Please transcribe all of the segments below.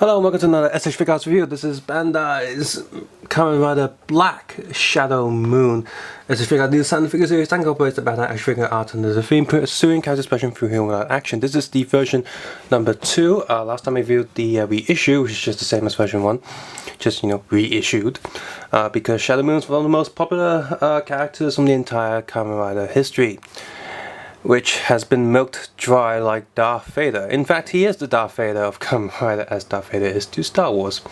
Hello and welcome to another S.H.Figuarts review. This is Bandai's Kamen Rider Black ShadowMoon. S.H.Figuarts new design figure series that incorporates the Bandai action figure art and the theme pursuing character expression through humor without action. This is the version number 2. Last time I reviewed the reissue, which is just the same as version 1. Just, reissued. Because ShadowMoon is one of the most popular characters from the entire Kamen Rider history, which has been milked dry like Darth Vader. In fact, he is the Darth Vader of Kamen Rider as Darth Vader is to Star Wars.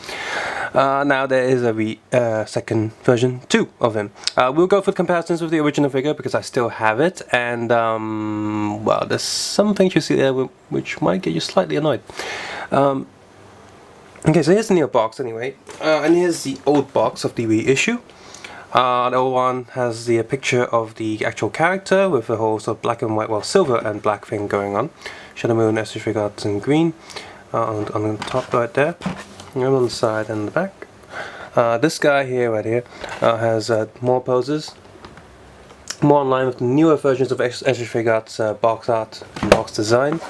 Now there is a second version 2 of him. We'll go for comparisons with the original figure because I still have it, and well, there's some things you see there which might get you slightly annoyed. Okay, so here's the new box anyway, and here's the old box of the reissue. The old one has the picture of the actual character with the whole sort of black and white, well, silver and black thing going on. ShadowMoon, S.H.Figuarts in green on the top right there, and on the side and the back. This guy here, right here, has more poses, more in line with the newer versions of S.H.Figuarts box art and box design,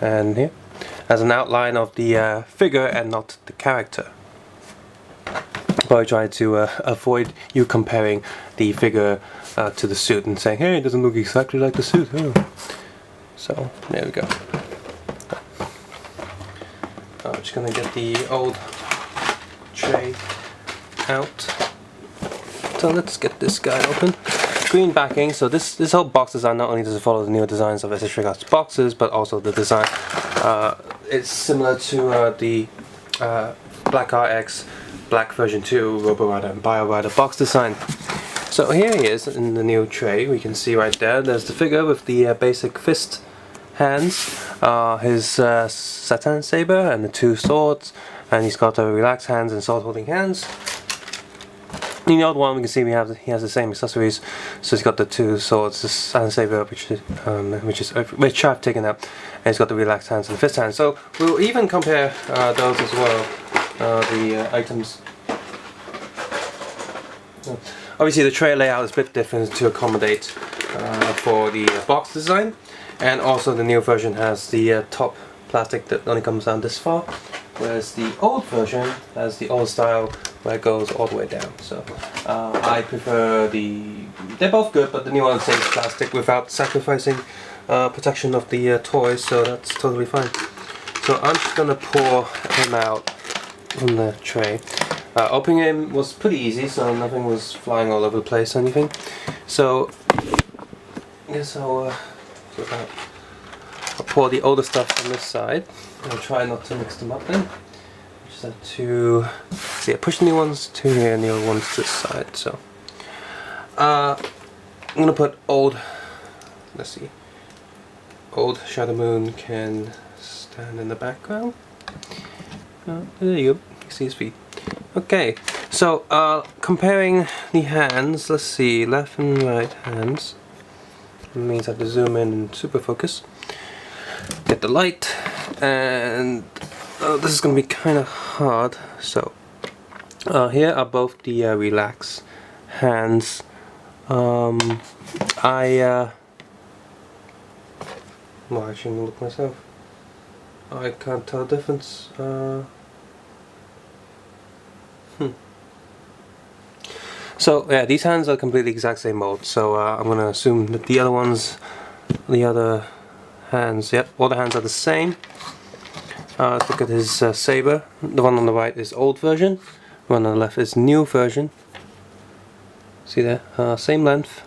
and here has an outline of the figure and not the character. I try to avoid you comparing the figure to the suit and saying, hey, it doesn't look exactly like the suit. Oh. So, there we go. I'm just gonna get the old tray out. So let's get this guy open. Green backing, so this whole box design not only does it follow the newer designs of S.H.Figuarts boxes, but also the design. It's similar to the Black RX Black version 2 Robo Rider and Bio Rider box design. So here he is in the new tray. We can see right there's the figure with the basic fist hands, his satin saber and the two swords, and he's got relaxed hands and sword holding hands. In the old one we can see he has the same accessories, so he's got the two swords, the satin saber which I've taken out, and he's got the relaxed hands and the fist hands. So we'll even compare those as well. The items. Obviously the tray layout is a bit different to accommodate for the box design, and also the new version has the top plastic that only comes down this far, whereas the old version has the old style where it goes all the way down. So I prefer they're both good, but the new one saves plastic without sacrificing protection of the toys, so that's totally fine. So I'm just gonna pour him out on the tray. Opening him was pretty easy, so nothing was flying all over the place or anything. So I guess I'll pour the older stuff on this side. I'll try not to mix them up then. Just have to push the new ones to here and the old ones to this side. So I'm gonna put old ShadowMoon can stand in the background. There you go, you see his feet. Okay, so comparing the hands, let's see, left and right hands. It means I have to zoom in and super focus. Get the light, and this is going to be kind of hard. So here are both the relaxed hands. Well, I shouldn't look myself. I can't tell the difference. So yeah, these hands are completely exact same mold. So I'm gonna assume that the other hands, yep, all the hands are the same. Let's look at his saber. The one on the right is old version. The one on the left is new version. See there, same length.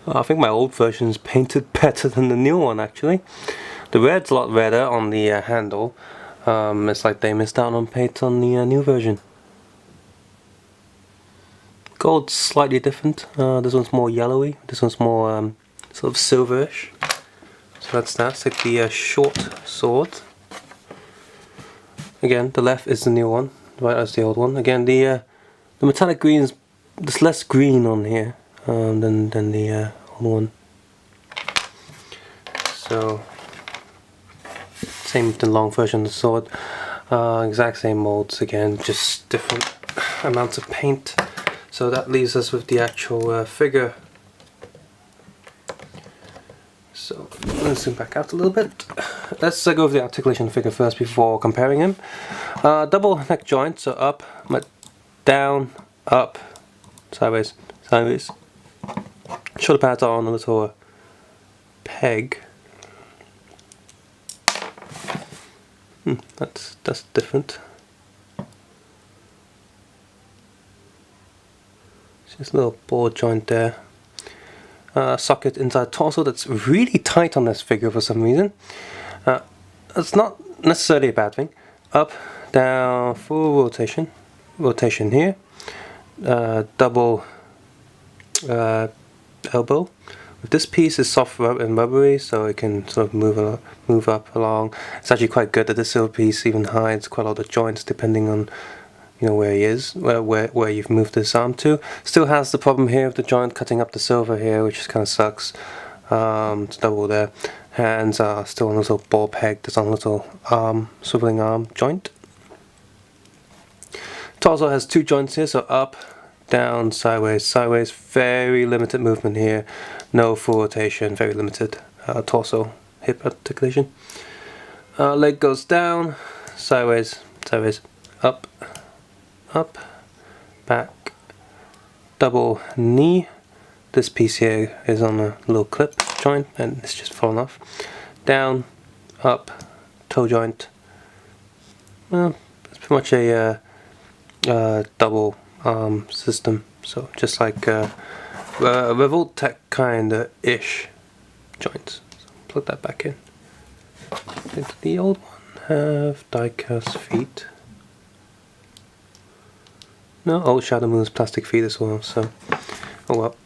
I think my old version is painted better than the new one actually. The red's a lot redder on the handle. It's like they missed out on paint on the new version. Gold's slightly different. This one's more yellowy. This one's more sort of silverish. So that's that. It's like the short sword. Again, the left is the new one. The right is the old one. Again, the metallic green is there's less green on here than the old one. So same with the long version of the sword. Exact same molds again, just different amounts of paint. So that leaves us with the actual figure. So So let's zoom back out a little bit. Let's go over the articulation figure first before comparing him. Double neck joint, so up, down, up, sideways, sideways. Shoulder pads are on a little peg. That's different. Just a little ball joint there. Socket inside torso that's really tight on this figure for some reason. It's not necessarily a bad thing. Up, down, full rotation. Rotation here. Double elbow. This piece is soft and rubbery, so it can sort of move up along. It's actually quite good that this silver piece even hides quite a lot of joints depending on where he is, where you've moved this arm to. Still has the problem here of the joint cutting up the silver here, which kind of sucks. It's double there. Hands are still on a little ball peg. There's on a little swiveling arm joint. Torso has two joints here, so up, down, sideways, sideways. Very limited movement here. No full rotation. Very limited torso hip articulation. Leg goes down, sideways, sideways, up, up, back, double knee. This piece here is on a little clip joint and it's just fallen off. Down, up, toe joint. Well, it's pretty much a double arm system, so just like Revoltech kinda ish joints. So plug that back in. Did the old one have die-cast feet? No, old ShadowMoon's plastic feet as well, so oh well.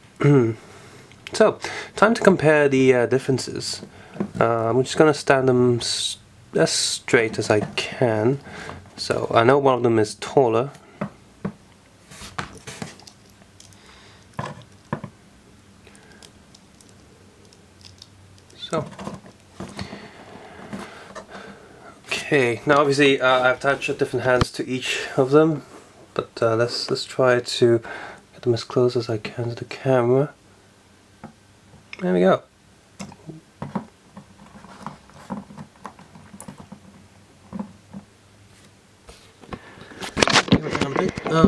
So, time to compare the differences. I'm just gonna stand them as straight as I can. So, I know one of them is taller. So, okay, now obviously I've attached different hands to each of them, but let's try to get them as close as I can to the camera. There we go.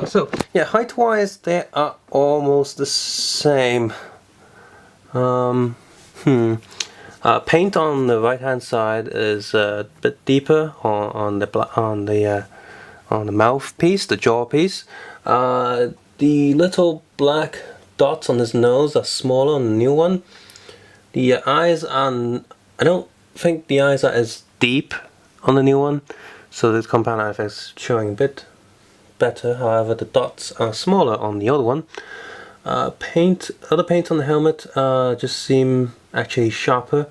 So yeah, height-wise they are almost the same. Paint on the right-hand side is a bit deeper on the mouthpiece, the jaw piece. The little black dots on his nose are smaller on the new one. The eyes I don't think the eyes are as deep on the new one, so the compound eye effect is showing a bit better. However, the dots are smaller on the other one. Other paint on the helmet just seem actually sharper,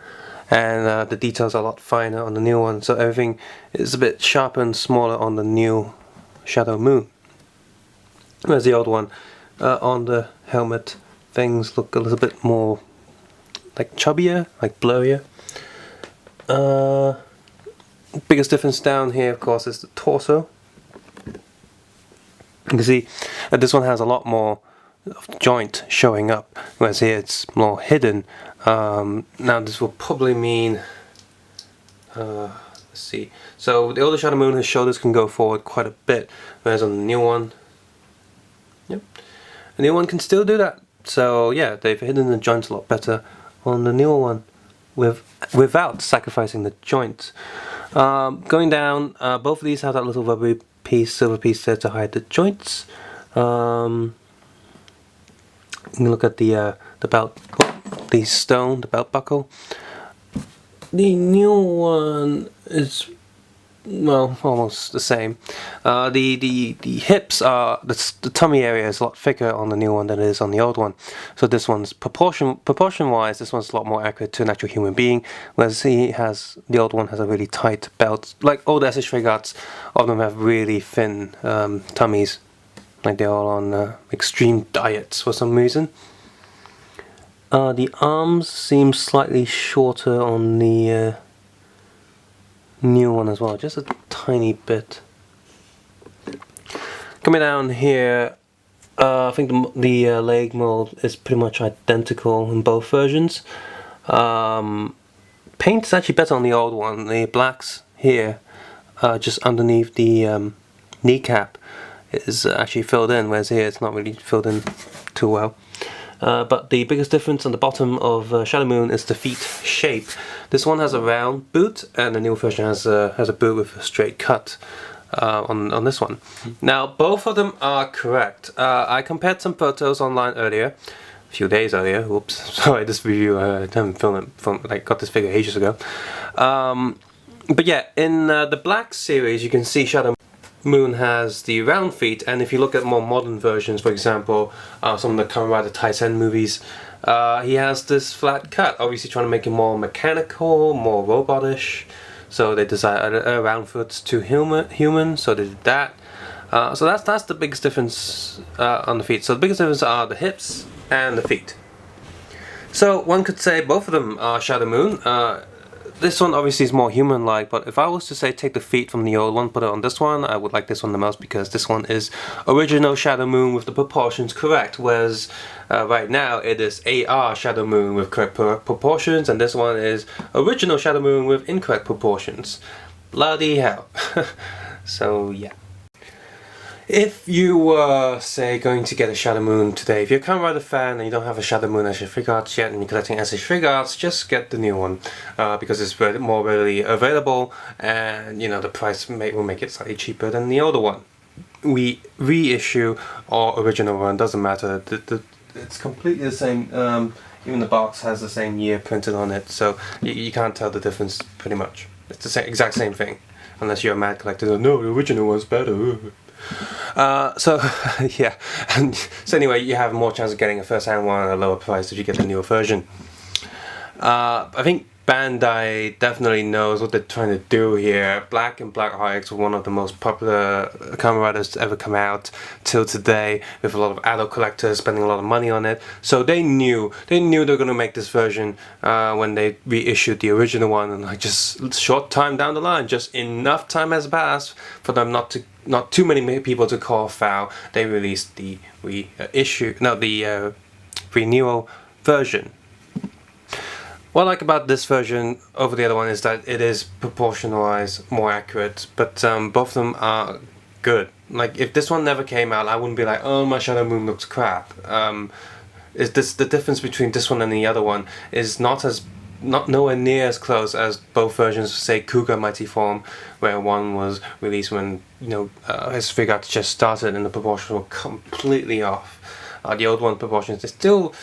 and the details are a lot finer on the new one, so everything is a bit sharper and smaller on the new ShadowMoon. Whereas the old one, on the helmet, things look a little bit more like chubbier, like blurrier. Biggest difference down here, of course, is the torso. You can see that this one has a lot more joint showing up, whereas here it's more hidden. Now this will probably mean, let's see, so the older ShadowMoon, his shoulders can go forward quite a bit, whereas on the new one, yep, the new one can still do that. So yeah, they've hidden the joints a lot better on the newer one without sacrificing the joints. Going down, both of these have that little rubbery piece, silver piece there to hide the joints. You can look at the belt, the stone, the belt buckle. The new one is, well, almost the same. The hips are, the tummy area is a lot thicker on the new one than it is on the old one. So this one's proportion wise, this one's a lot more accurate to an actual human being, whereas the old one has a really tight belt. Like all the S.H.Figuarts, all of them have really thin tummies. Like they're all on extreme diets for some reason. The arms seem slightly shorter on the new one as well, just a tiny bit. Coming down here, I think the leg mold is pretty much identical in both versions. paint is actually better on the old one. The blacks here, just underneath the kneecap, is actually filled in, whereas here it's not really filled in too well. But the biggest difference on the bottom of ShadowMoon is the feet shape. This one has a round boot, and the new version has a boot with a straight cut on this one. Now both of them are correct. I compared some photos online earlier, a few days earlier. Oops, sorry, this review I haven't filmed it like got this figure ages ago. But yeah, in the black series you can see ShadowMoon has the round feet, and if you look at more modern versions, for example, some of the Kamen Rider Taisen movies, he has this flat cut, obviously trying to make it more mechanical, more robotish. So they decided round foot's too human, so they did that. So that's the biggest difference on the feet. So the biggest difference are the hips and the feet. So one could say both of them are ShadowMoon. This one obviously is more human-like, but if I was to say take the feet from the old one, put it on this one, I would like this one the most because this one is original ShadowMoon with the proportions correct, whereas right now it is AR ShadowMoon with correct proportions, and this one is original ShadowMoon with incorrect proportions. Bloody hell. So yeah. If you were, say, going to get a ShadowMoon today, if you're a Kamen Rider fan and you don't have a ShadowMoon S.H.Figuarts yet and you're collecting S.H.Figuarts, just get the new one because it's more readily available, and you know the price will make it slightly cheaper than the older one. We reissue or original one, doesn't matter. It's completely the same. Even the box has the same year printed on it, so you can't tell the difference pretty much. It's the exact same thing, unless you're a mad collector. No, the original one's better. So yeah, and so anyway, you have more chance of getting a first-hand one at a lower price if you get the newer version. I think Bandai definitely knows what they're trying to do here. Black and Black RX were one of the most popular Kamen Riders to ever come out till today, with a lot of adult collectors spending a lot of money on it. So they knew they were going to make this version when they reissued the original one, and like just short time down the line, just enough time has passed for them not too many people to call foul. They released the Renewal version. What I like about this version over the other one is that it is proportionalized, more accurate, but both of them are good. Like if this one never came out, I wouldn't be like, oh, my ShadowMoon looks crap. The difference between this one and the other one is nowhere near as close as both versions, say Cougar Mighty Form, where one was released when S.H.Figuarts just started and the proportions were completely off. The old one proportions are still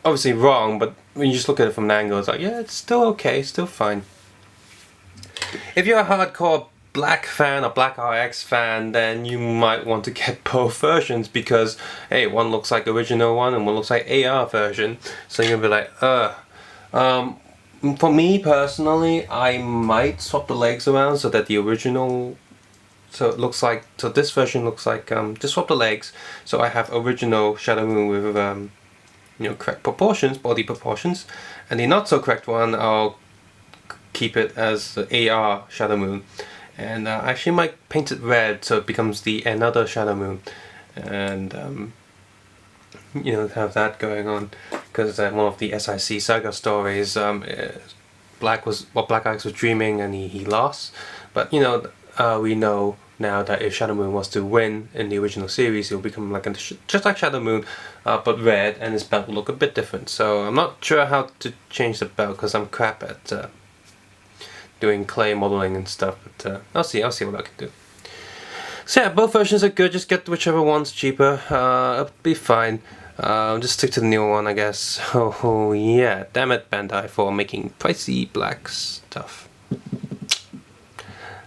obviously wrong, but when you just look at it from an angle, it's like, yeah, it's still okay, still fine. If you're a hardcore Black fan or Black RX fan, then you might want to get both versions because, hey, one looks like original one and one looks like AR version. So you're gonna be like, for me personally, I might swap the legs around so that the original, so this version looks like, just swap the legs so I have original ShadowMoon with correct proportions, body proportions, and the not so correct one I'll keep it as the AR ShadowMoon, and I actually might paint it red so it becomes the another ShadowMoon, and have that going on, because one of the SIC saga stories, Black Axe was dreaming and he lost, but we know now that if ShadowMoon was to win in the original series, he'll become like just like ShadowMoon, but red, and his belt will look a bit different. So I'm not sure how to change the belt because I'm crap at doing clay modeling and stuff. But I'll see what I can do. So yeah, both versions are good. Just get whichever one's cheaper. It'll be fine. Just stick to the newer one, I guess. Oh yeah, damn it, Bandai, for making pricey black stuff.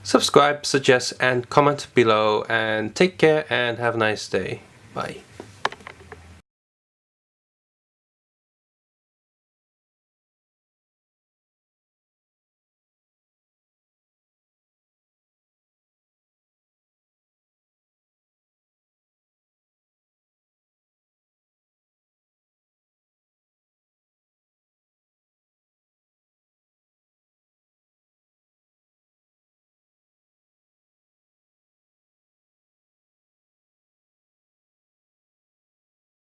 Subscribe, suggest, and comment below, and take care and have a nice day. Bye.